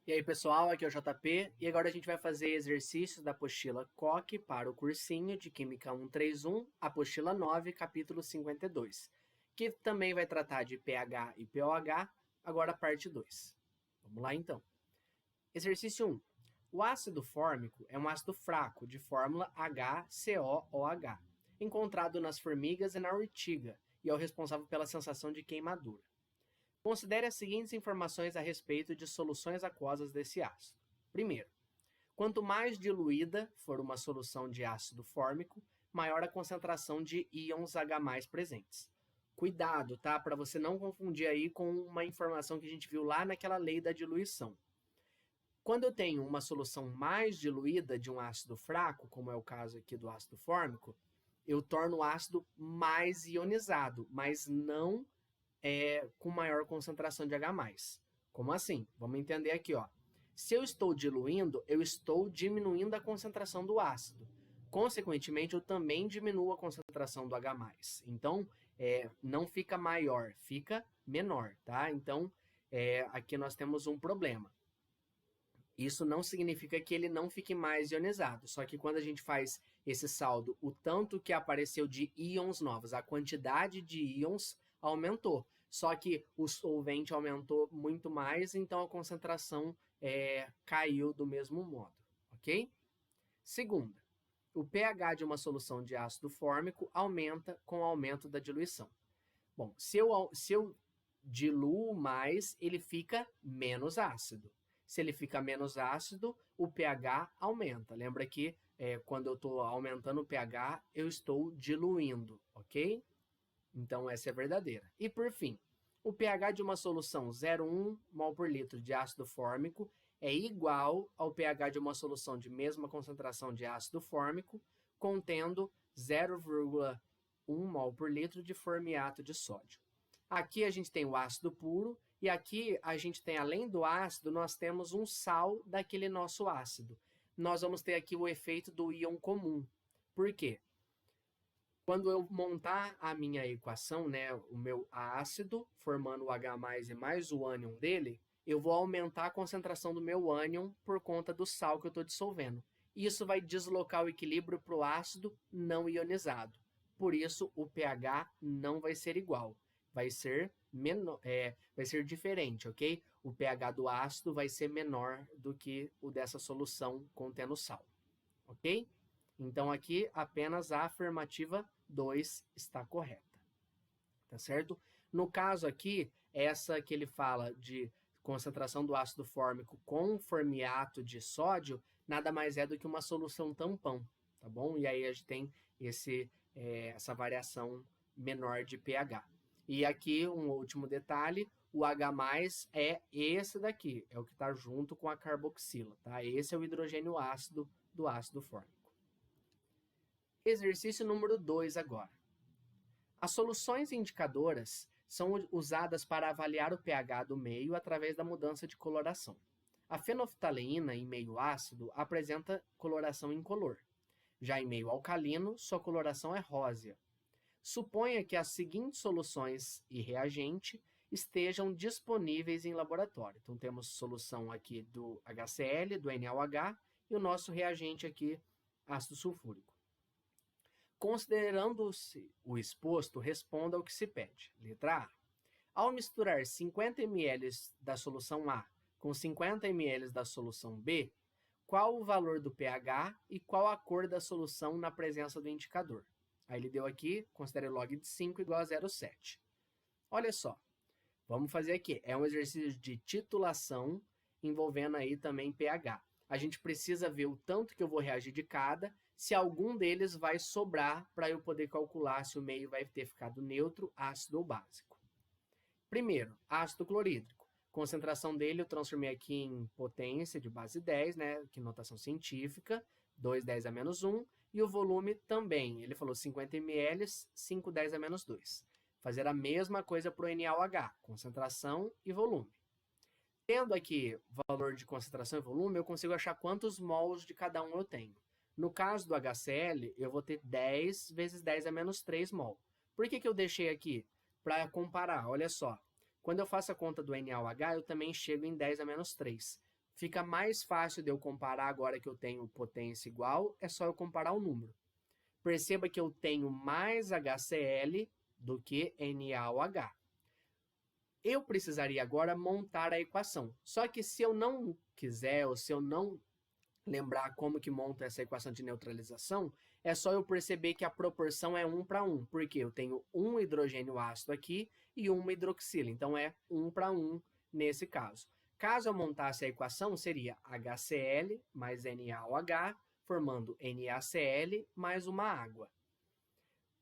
E aí, pessoal, aqui é o JP e agora a gente vai fazer exercícios da apostila COC para o cursinho de Química 131, apostila 9, capítulo 52, que também vai tratar de pH e pOH, agora a parte 2. Vamos lá, então. Exercício 1. O ácido fórmico é um ácido fraco de fórmula HCOOH, encontrado nas formigas e na urtiga, e é o responsável pela sensação de queimadura. Considere as seguintes informações a respeito de soluções aquosas desse ácido. Primeiro, quanto mais diluída for uma solução de ácido fórmico, maior a concentração de íons H+ presentes. Cuidado, tá? Para você não confundir aí com uma informação que a gente viu lá naquela lei da diluição. Quando eu tenho uma solução mais diluída de um ácido fraco, como é o caso aqui do ácido fórmico, eu torno o ácido mais ionizado, mas não com maior concentração de H+. Como assim? Vamos entender aqui, ó. Se eu estou diluindo, eu estou diminuindo a concentração do ácido. Consequentemente, eu também diminuo a concentração do H+. Então, não fica maior, fica menor, tá? Então, aqui nós temos um problema. Isso não significa que ele não fique mais ionizado, só que quando a gente faz esse saldo, o tanto que apareceu de íons novos, a quantidade de íons aumentou. Só que o solvente aumentou muito mais, então a concentração caiu do mesmo modo, ok? Segunda, o pH de uma solução de ácido fórmico aumenta com o aumento da diluição. Bom, se eu diluo mais, ele fica menos ácido. Se ele fica menos ácido, o pH aumenta. Lembra que quando eu estou aumentando o pH, eu estou diluindo, ok? Então, essa é verdadeira. E, por fim, o pH de uma solução 0,1 mol por litro de ácido fórmico é igual ao pH de uma solução de mesma concentração de ácido fórmico, contendo 0,1 mol por litro de formiato de sódio. Aqui a gente tem o ácido puro e aqui a gente tem, além do ácido, nós temos um sal daquele nosso ácido. Nós vamos ter aqui o efeito do íon comum. Por quê? Quando eu montar a minha equação, né, o meu ácido, formando o H+ e mais o ânion dele, eu vou aumentar a concentração do meu ânion por conta do sal que eu estou dissolvendo. Isso vai deslocar o equilíbrio para o ácido não ionizado. Por isso, o pH não vai ser igual. Vai ser diferente, ok? O pH do ácido vai ser menor do que o dessa solução contendo sal, ok? Então, aqui apenas a afirmativa 2 está correta, tá certo? No caso aqui, essa que ele fala de concentração do ácido fórmico com formiato de sódio, nada mais é do que uma solução tampão, tá bom? E aí a gente tem essa variação menor de pH. E aqui um último detalhe, o H+ é esse daqui, é o que está junto com a carboxila, tá? Esse é o hidrogênio ácido do ácido fórmico. Exercício número 2 agora. As soluções indicadoras são usadas para avaliar o pH do meio através da mudança de coloração. A fenolftaleína em meio ácido apresenta coloração incolor. Já em meio alcalino, sua coloração é rósea. Suponha que as seguintes soluções e reagente estejam disponíveis em laboratório. Então, temos solução aqui do HCl, do NaOH, e o nosso reagente aqui, ácido sulfúrico. Considerando-se o exposto, responda ao que se pede. Letra A. Ao misturar 50 ml da solução A com 50 ml da solução B, qual o valor do pH e qual a cor da solução na presença do indicador? Aí ele deu aqui, considere log de 5 igual a 0,7. Olha só, vamos fazer aqui. É um exercício de titulação envolvendo aí também pH. A gente precisa ver o tanto que eu vou reagir de cada, se algum deles vai sobrar para eu poder calcular se o meio vai ter ficado neutro, ácido ou básico. Primeiro, ácido clorídrico. Concentração dele eu transformei aqui em potência de base 10, né, que notação científica, 2,10 a menos 1, e o volume também, ele falou 50 ml, 5,10 a menos 2. Fazer a mesma coisa para o NaOH, concentração e volume. Tendo aqui valor de concentração e volume, eu consigo achar quantos mols de cada um eu tenho. No caso do HCl, eu vou ter 10 vezes 10 a menos 3 mol. Por que eu deixei aqui? Para comparar, olha só. Quando eu faço a conta do NaOH, eu também chego em 10 a menos 3. Fica mais fácil de eu comparar agora que eu tenho potência igual, é só eu comparar o número. Perceba que eu tenho mais HCl do que NaOH. Eu precisaria agora montar a equação. Só que se eu não quiser, ou se eu não lembrar como que monta essa equação de neutralização, é só eu perceber que a proporção é 1 para 1, porque eu tenho um hidrogênio ácido aqui e uma hidroxila, então é 1 para 1 nesse caso. Caso eu montasse a equação, seria HCl mais NaOH, formando NaCl mais uma água.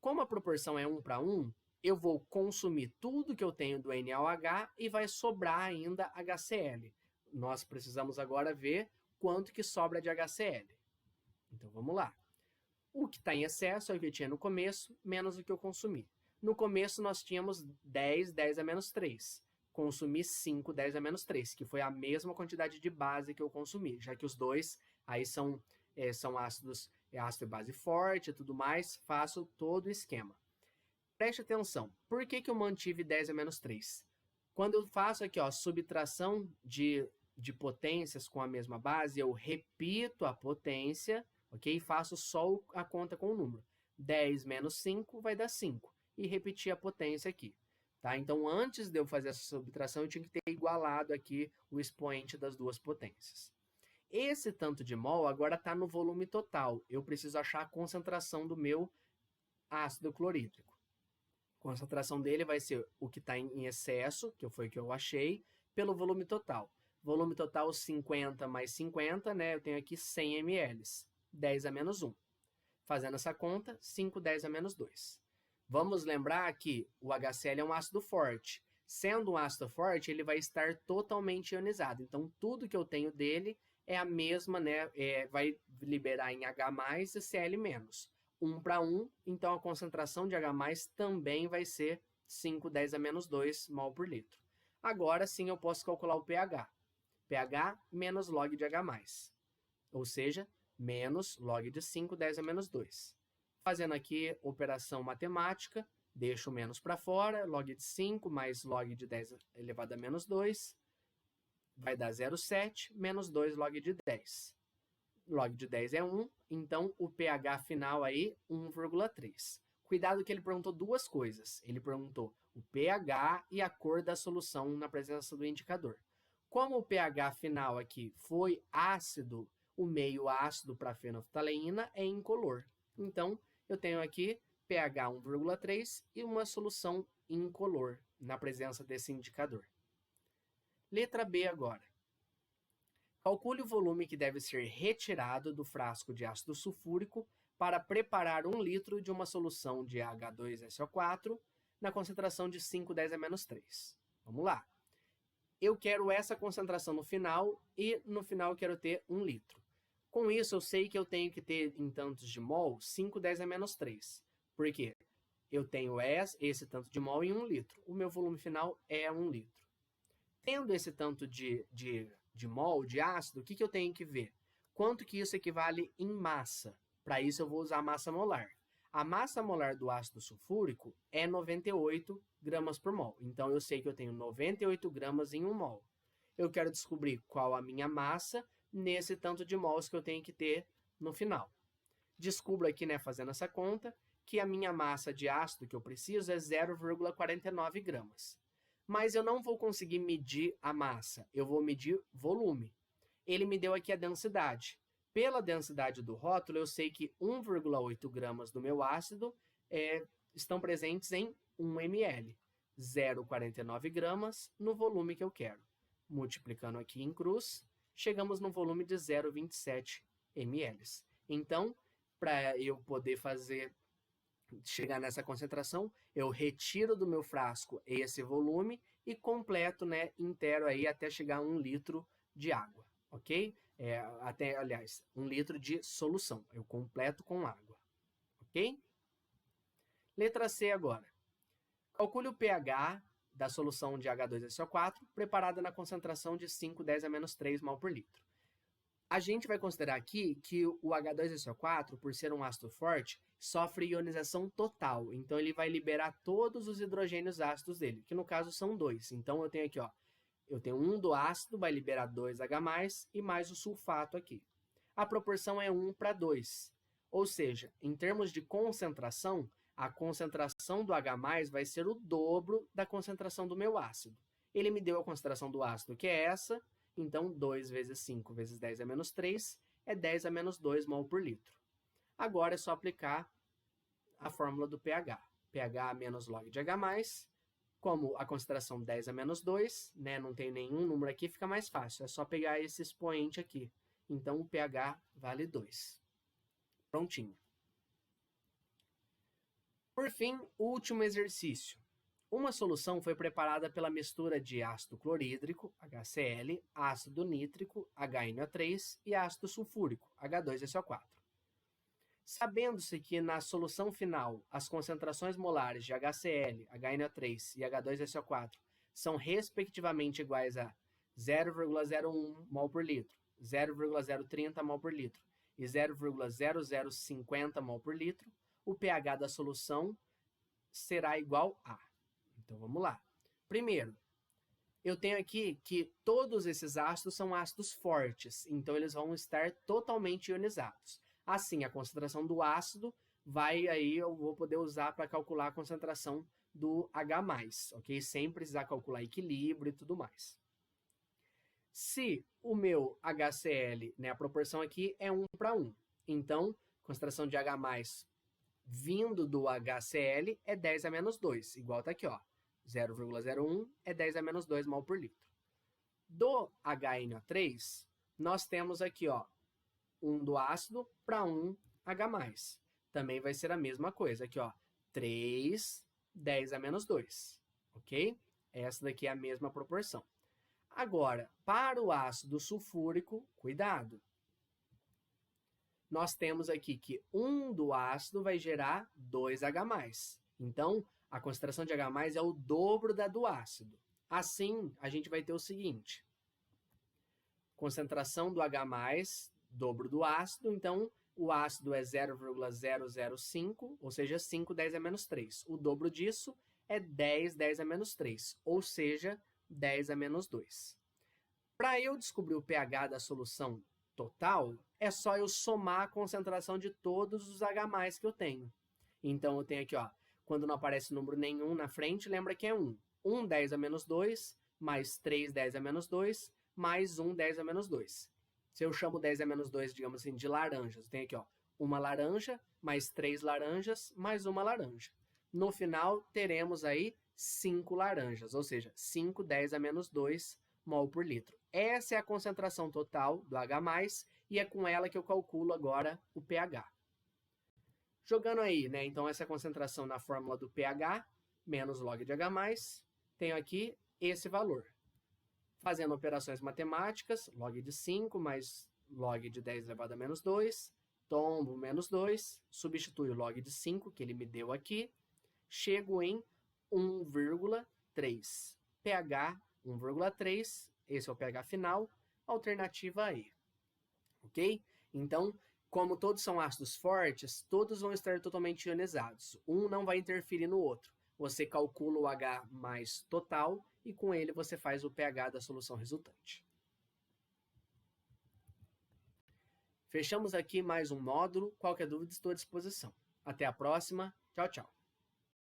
Como a proporção é 1 para 1, eu vou consumir tudo que eu tenho do NaOH e vai sobrar ainda HCl. Nós precisamos agora ver quanto que sobra de HCl. Então, vamos lá. O que está em excesso é o que eu tinha no começo, menos o que eu consumi. No começo, nós tínhamos 10, 10 a menos 3. Consumi 5, 10 a menos 3, que foi a mesma quantidade de base que eu consumi, já que os dois aí são ácidos, ácido e base forte e tudo mais, faço todo o esquema. Preste atenção, por que eu mantive 10 a menos 3? Quando eu faço aqui, ó, subtração de potências com a mesma base, eu repito a potência, ok? E faço só a conta com o número. 10 menos 5 vai dar 5. E repetir a potência aqui. Tá? Então, antes de eu fazer essa subtração, eu tinha que ter igualado aqui o expoente das duas potências. Esse tanto de mol agora está no volume total. Eu preciso achar a concentração do meu ácido clorídrico. A concentração dele vai ser o que está em excesso, que foi o que eu achei, pelo volume total. Volume total 50 mais 50, né? Eu tenho aqui 100 ml. 10 a menos 1. Fazendo essa conta, 5, 10 a menos 2. Vamos lembrar que o HCl é um ácido forte. Sendo um ácido forte, ele vai estar totalmente ionizado. Então, tudo que eu tenho dele é a mesma, né? Vai liberar em H+, e Cl-. 1 para 1, então a concentração de H+, também vai ser 5, 10 a menos 2 mol por litro. Agora sim eu posso calcular o pH. pH menos log de H+, ou seja, menos log de 5, 10 a menos 2. Fazendo aqui operação matemática, deixo o menos para fora, log de 5 mais log de 10 elevado a menos 2, vai dar 0,7 menos 2 log de 10. Log de 10 é 1, então o pH final aí, 1,3. Cuidado que ele perguntou duas coisas. Ele perguntou o pH e a cor da solução na presença do indicador. Como o pH final aqui foi ácido, o meio ácido para a fenolftaleína é incolor. Então, eu tenho aqui pH 1,3 e uma solução incolor na presença desse indicador. Letra B agora. Calcule o volume que deve ser retirado do frasco de ácido sulfúrico para preparar 1 litro de uma solução de H2SO4 na concentração de 5, 10 a menos 3. Vamos lá. Eu quero essa concentração no final e no final eu quero ter 1 litro. Com isso, eu sei que eu tenho que ter em tantos de mol 5, 10 a menos 3. Por quê? Eu tenho esse tanto de mol em 1 litro. O meu volume final é 1 litro. Tendo esse tanto de mol, de ácido, o que eu tenho que ver? Quanto que isso equivale em massa? Para isso eu vou usar a massa molar. A massa molar do ácido sulfúrico é 98 gramas por mol. Então eu sei que eu tenho 98 gramas em 1 mol. Eu quero descobrir qual a minha massa nesse tanto de mols que eu tenho que ter no final. Descubro aqui, né, fazendo essa conta, que a minha massa de ácido que eu preciso é 0,49 gramas. Mas eu não vou conseguir medir a massa, eu vou medir volume. Ele me deu aqui a densidade. Pela densidade do rótulo, eu sei que 1,8 gramas do meu ácido estão presentes em 1 ml. 0,49 gramas no volume que eu quero. Multiplicando aqui em cruz, chegamos no volume de 0,27 ml. Então, para eu poder chegar nessa concentração, eu retiro do meu frasco esse volume e completo, né, inteiro aí até chegar a 1 litro de água, ok? Aliás, 1 litro de solução, eu completo com água, ok? Letra C agora. Calcule o pH da solução de H2SO4 preparada na concentração de 5, 10 a menos 3 mol por litro. A gente vai considerar aqui que o H2SO4, por ser um ácido forte, sofre ionização total. Então, ele vai liberar todos os hidrogênios ácidos dele, que no caso são 2. Então, eu tenho aqui, ó, Eu tenho 1 do ácido, vai liberar 2H+, e mais o sulfato aqui. A proporção é 1 para 2. Ou seja, em termos de concentração, a concentração do H+, vai ser o dobro da concentração do meu ácido. Ele me deu a concentração do ácido, que é essa, então 2 vezes 5 vezes 10 a menos 3 é 10 a menos 2 mol por litro. Agora é só aplicar a fórmula do pH. pH menos log de H+, como a concentração 10 a menos 2, né, não tem nenhum número aqui, fica mais fácil. É só pegar esse expoente aqui. Então, o pH vale 2. Prontinho. Por fim, o último exercício. Uma solução foi preparada pela mistura de ácido clorídrico, HCl, ácido nítrico, HNO3 e ácido sulfúrico, H2SO4. Sabendo-se que na solução final as concentrações molares de HCl, HNO3 e H2SO4 são respectivamente iguais a 0,01 mol por litro, 0,030 mol por litro e 0,0050 mol por litro, o pH da solução será igual a. Então vamos lá. Primeiro, eu tenho aqui que todos esses ácidos são ácidos fortes, então eles vão estar totalmente ionizados. Assim, a concentração do ácido eu vou poder usar para calcular a concentração do H+, ok? Sem precisar calcular equilíbrio e tudo mais. Se o meu HCl, né, a proporção aqui é 1 para 1, então, concentração de H+, vindo do HCl é 10 a menos 2, igual está aqui, ó. 0,01 é 10 a menos 2 mol por litro. Do HNO3, nós temos aqui, ó, 1 do ácido para 1 H+. Também vai ser a mesma coisa aqui, ó, 3, 10 a menos 2, ok? Essa daqui é a mesma proporção. Agora, para o ácido sulfúrico, cuidado. Nós temos aqui que 1 do ácido vai gerar 2H+. Então, a concentração de H+ é o dobro da do ácido. Assim, a gente vai ter o seguinte. Concentração do H+, dobro do ácido, então o ácido é 0,005, ou seja, 5, 10 a menos 3. O dobro disso é 10, 10 a menos 3, ou seja, 10 a menos 2. Para eu descobrir o pH da solução total, é só eu somar a concentração de todos os H+ que eu tenho. Então, eu tenho aqui, ó, quando não aparece número nenhum na frente, lembra que é 1. 1, 10 a menos 2, mais 3, 10 a menos 2, mais 1, 10 a menos 2. Se eu chamo 10 a menos 2, digamos assim, de laranjas, eu tenho aqui, ó, uma laranja, mais 3 laranjas, mais uma laranja. No final, teremos aí 5 laranjas, ou seja, 5, 10 a menos 2 mol por litro. Essa é a concentração total do H+, e é com ela que eu calculo agora o pH. Jogando aí, né, então essa concentração na fórmula do pH, menos log de H+, tenho aqui esse valor. Fazendo operações matemáticas, log de 5 mais log de 10 elevado a menos 2, tombo menos 2, substituo o log de 5, que ele me deu aqui, chego em 1,3. pH 1,3, esse é o pH final, alternativa E. Ok? Então, como todos são ácidos fortes, todos vão estar totalmente ionizados. Um não vai interferir no outro. Você calcula o H+ total e com ele você faz o pH da solução resultante. Fechamos aqui mais um módulo. Qualquer dúvida, estou à disposição. Até a próxima. Tchau, tchau.